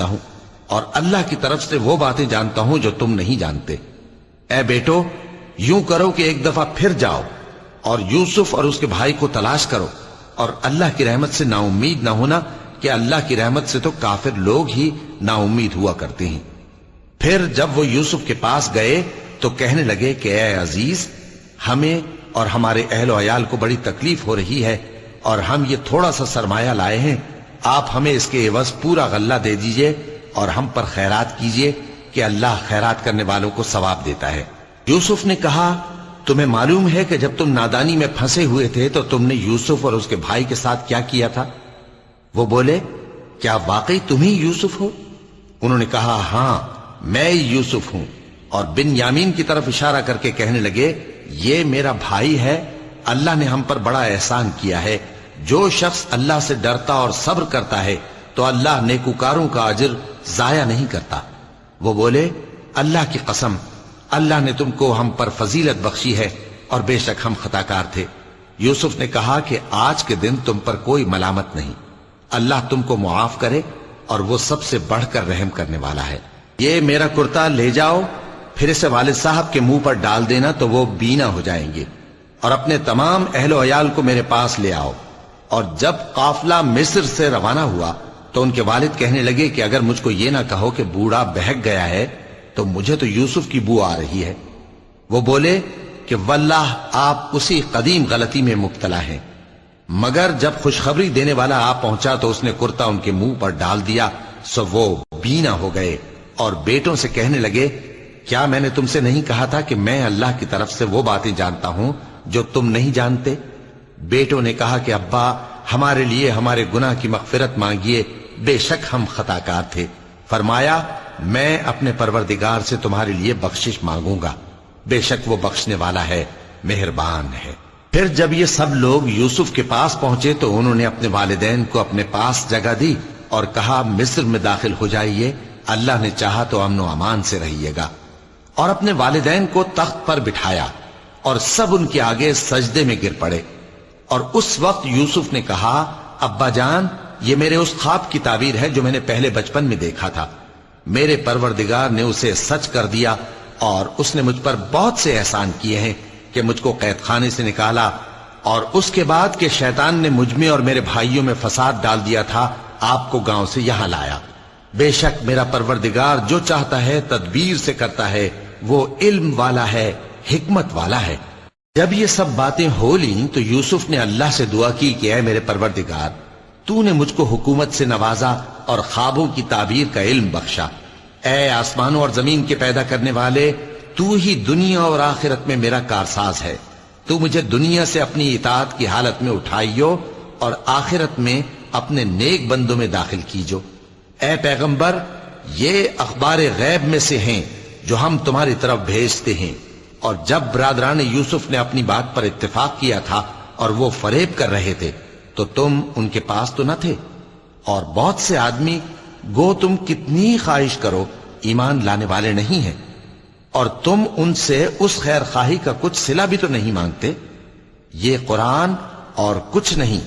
سکتا ہوں اور اللہ کی طرف سے وہ باتیں جانتا ہوں جو تم نہیں جانتے۔ اے بیٹو، یوں کرو کہ ایک دفعہ پھر جاؤ اور یوسف اور اس کے بھائی کو تلاش کرو، اور اللہ کی رحمت سے نا امید نہ ہونا کہ اللہ کی رحمت سے تو کافر لوگ ہی نا امید ہوا کرتے ہیں۔ پھر جب وہ یوسف کے پاس گئے تو کہنے لگے کہ اے عزیز، ہمیں اور ہمارے اہل و عیال کو بڑی تکلیف ہو رہی ہے اور ہم یہ تھوڑا سا سرمایہ لائے ہیں، آپ ہمیں اس کے عوض پورا غلہ دے دیجئے اور ہم پر خیرات کیجئے کہ اللہ خیرات کرنے والوں کو ثواب دیتا ہے۔ یوسف نے کہا، تمہیں معلوم ہے کہ جب تم نادانی میں پھنسے ہوئے تھے تو تم نے یوسف اور اس کے بھائی کے ساتھ کیا کیا تھا؟ وہ بولے، کیا واقعی تم ہی یوسف ہو؟ انہوں نے کہا، ہاں میں یوسف ہوں، اور بن یامین کی طرف اشارہ کر کے کہنے لگے، یہ میرا بھائی ہے، اللہ نے ہم پر بڑا احسان کیا ہے۔ جو شخص اللہ سے ڈرتا اور صبر کرتا ہے تو اللہ نیکوکاروں کا اجر ضائع نہیں کرتا۔ وہ بولے، اللہ کی قسم، اللہ نے تم کو ہم پر فضیلت بخشی ہے اور بے شک ہم خطا کار تھے۔ یوسف نے کہا کہ آج کے دن تم پر کوئی ملامت نہیں، اللہ تم کو معاف کرے اور وہ سب سے بڑھ کر رحم کرنے والا ہے۔ یہ میرا کرتا لے جاؤ، پھر اسے والد صاحب کے منہ پر ڈال دینا تو وہ بینا ہو جائیں گے، اور اپنے تمام اہل و عیال کو میرے پاس لے آؤ۔ اور جب قافلہ مصر سے روانہ ہوا تو ان کے والد کہنے لگے کہ اگر مجھ کو یہ نہ کہو کہ بوڑھا بہک گیا ہے تو مجھے تو یوسف کی بو آ رہی ہے۔ وہ بولے کہ واللہ آپ اسی قدیم غلطی میں مبتلا ہیں۔ مگر جب خوشخبری دینے والا آ پہنچا تو اس نے کرتا ان کے منہ پر ڈال دیا، سو وہ بینا ہو گئے اور بیٹوں سے کہنے لگے، کیا میں نے تم سے نہیں کہا تھا کہ میں اللہ کی طرف سے وہ باتیں جانتا ہوں جو تم نہیں جانتے؟ بیٹوں نے کہا کہ ابا، ہمارے لیے ہمارے گناہ کی مغفرت مانگیے، بے شک ہم خطا کار تھے۔ فرمایا، میں اپنے پروردگار سے تمہارے لیے بخشش مانگوں گا، بے شک وہ بخشنے والا ہے، مہربان ہے۔ پھر جب یہ سب لوگ یوسف کے پاس پہنچے تو انہوں نے اپنے والدین کو اپنے پاس جگہ دی اور کہا، مصر میں داخل ہو جائیے، اللہ نے چاہا تو امن و امان سے رہیے گا۔ اور اپنے والدین کو تخت پر بٹھایا اور سب ان کے آگے سجدے میں گر پڑے۔ اور اس وقت یوسف نے کہا، ابا جان، یہ میرے اس خواب کی تعبیر ہے جو میں نے پہلے بچپن میں دیکھا تھا۔ میرے پروردگار نے اسے سچ کر دیا اور اس نے مجھ پر بہت سے احسان کیے ہیں کہ مجھ کو قید خانے سے نکالا، اور اس کے بعد کہ شیطان نے مجھ میں اور میرے بھائیوں میں فساد ڈال دیا تھا، آپ کو گاؤں سے یہاں لایا۔ بے شک میرا پروردگار جو چاہتا ہے تدبیر سے کرتا ہے، وہ علم والا ہے، حکمت والا ہے۔ جب یہ سب باتیں ہو لیں تو یوسف نے اللہ سے دعا کی کہ اے میرے پروردگار، تو نے مجھ کو حکومت سے نوازا اور خوابوں کی تعبیر کا علم بخشا۔ اے آسمانوں اور زمین کے پیدا کرنے والے، تو ہی دنیا اور آخرت میں میرا کارساز ہے۔ تو مجھے دنیا سے اپنی اطاعت کی حالت میں اٹھائیو اور آخرت میں اپنے نیک بندوں میں داخل کیجو۔ اے پیغمبر، یہ اخبار غیب میں سے ہیں جو ہم تمہاری طرف بھیجتے ہیں۔ اور جب برادران یوسف نے اپنی بات پر اتفاق کیا تھا اور وہ فریب کر رہے تھے تو تم ان کے پاس تو نہ تھے، اور بہت سے آدمی گو تم کتنی خواہش کرو ایمان لانے والے نہیں ہیں، اور تم ان سے اس خیر خواہی کا کچھ صلہ بھی تو نہیں مانگتے۔ یہ قرآن اور کچھ نہیں،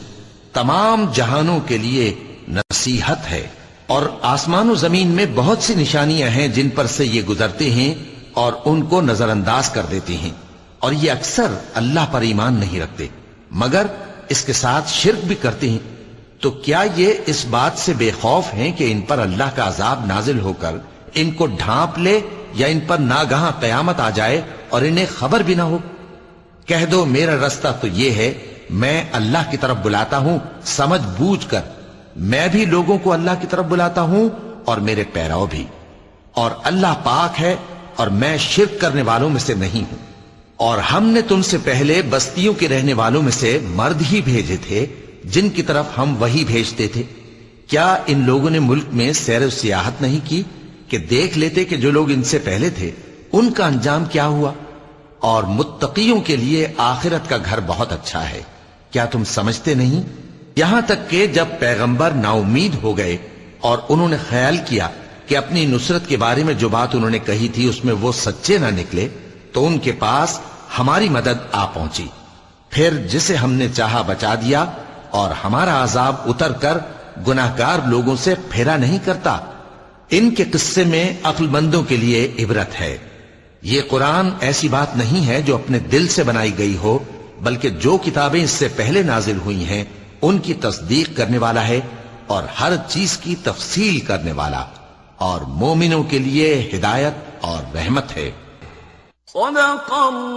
تمام جہانوں کے لیے نصیحت ہے، اور آسمان و زمین میں بہت سی نشانیاں ہیں جن پر سے یہ گزرتے ہیں اور ان کو نظر انداز کر دیتے ہیں، اور یہ اکثر اللہ پر ایمان نہیں رکھتے مگر اس کے ساتھ شرک بھی کرتے ہیں۔ تو کیا یہ اس بات سے بے خوف ہیں کہ ان پر اللہ کا عذاب نازل ہو کر ان کو ڈھانپ لے، یا ان پر ناگہاں قیامت آ جائے اور انہیں خبر بھی نہ ہو؟ کہہ دو، میرا رستہ تو یہ ہے، میں اللہ کی طرف بلاتا ہوں سمجھ بوجھ کر، میں بھی لوگوں کو اللہ کی طرف بلاتا ہوں اور میرے پیرو بھی، اور اللہ پاک ہے اور میں شرک کرنے والوں میں سے نہیں ہوں۔ اور ہم نے تم سے پہلے بستیوں کے رہنے والوں میں سے مرد ہی بھیجے تھے جن کی طرف ہم وہی بھیجتے تھے۔ کیا ان لوگوں نے ملک میں سیر و سیاحت نہیں کی کہ دیکھ لیتے کہ جو لوگ ان سے پہلے تھے ان کا انجام کیا ہوا؟ اور متقیوں کے لیے آخرت کا گھر بہت اچھا ہے، کیا تم سمجھتے نہیں؟ یہاں تک کہ جب پیغمبر نا امید ہو گئے اور انہوں نے خیال کیا کہ اپنی نصرت کے بارے میں جو بات انہوں نے کہی تھی اس میں وہ سچے نہ نکلے، تو ان کے پاس ہماری مدد آ پہنچی۔ پھر جسے ہم نے چاہا بچا دیا، اور ہمارا عذاب اتر کر گناہگار لوگوں سے پھیرا نہیں کرتا۔ ان کے قصے میں عقل مندوں کے لیے عبرت ہے۔ یہ قرآن ایسی بات نہیں ہے جو اپنے دل سے بنائی گئی ہو، بلکہ جو کتابیں اس سے پہلے نازل ہوئی ہیں ان کی تصدیق کرنے والا ہے اور ہر چیز کی تفصیل کرنے والا، اور مومنوں کے لیے ہدایت اور رحمت ہے۔ صدق اللہ